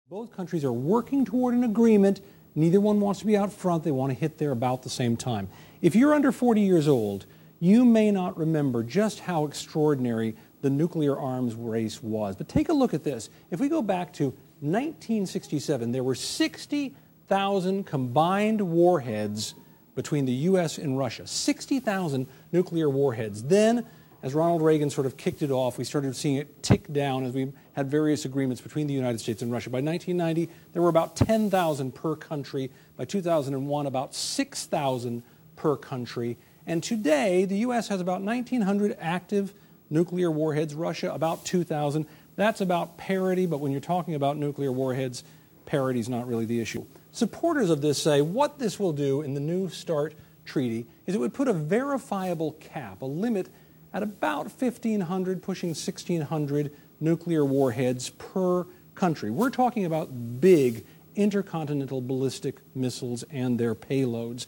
Both countries are working toward an agreement. Neither one wants to be out front. They want to hit there about the same time. If you're under 40 years old, you may not remember just how extraordinary the nuclear arms race was. But take a look at this. If we go back to 1967, there were 60,000 combined warheads between the U.S. and Russia. 60,000 nuclear warheads. Then, as Ronald Reagan sort of kicked it off, we started seeing it tick down as we had various agreements between the United States and Russia. By 1990, there were about 10,000 per country. By 2001, about 6,000 per country. And today, the U.S. has about 1,900 active nuclear warheads, Russia about 2,000. That's about parity, but when you're talking about nuclear warheads, parity is not really the issue. Supporters of this say what this will do in the New START treaty is it would put a verifiable cap, a limit at about 1,500, pushing 1,600 nuclear warheads per country. We're talking about big intercontinental ballistic missiles and their payloads.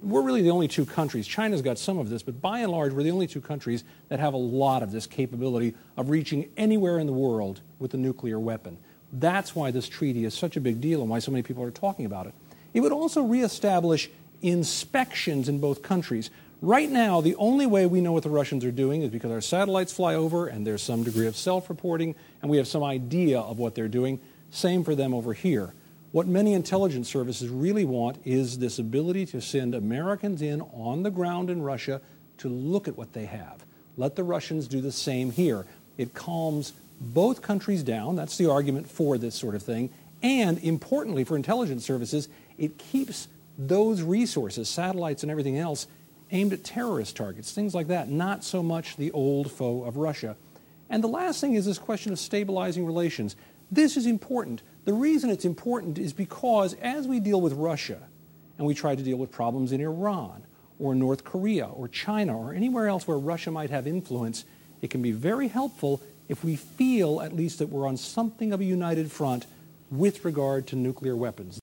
We're really the only two countries. China's got some of this, but by and large, we're the only two countries that have a lot of this capability of reaching anywhere in the world with a nuclear weapon. That's why this treaty is such a big deal and why so many people are talking about it. It would also reestablish inspections in both countries. Right now, the only way we know what the Russians are doing is because our satellites fly over and there's some degree of self-reporting and we have some idea of what they're doing. Same for them over here. What many intelligence services really want is this ability to send Americans in on the ground in Russia to look at what they have. Let the Russians do the same here. It calms both countries down. That's the argument for this sort of thing. And importantly for intelligence services, it keeps those resources, satellites and everything else, aimed at terrorist targets, things like that, not so much the old foe of Russia. And the last thing is this question of stabilizing relations. This is important. The reason it's important is because as we deal with Russia and we try to deal with problems in Iran or North Korea or China or anywhere else where Russia might have influence, it can be very helpful if we feel at least that we're on something of a united front with regard to nuclear weapons.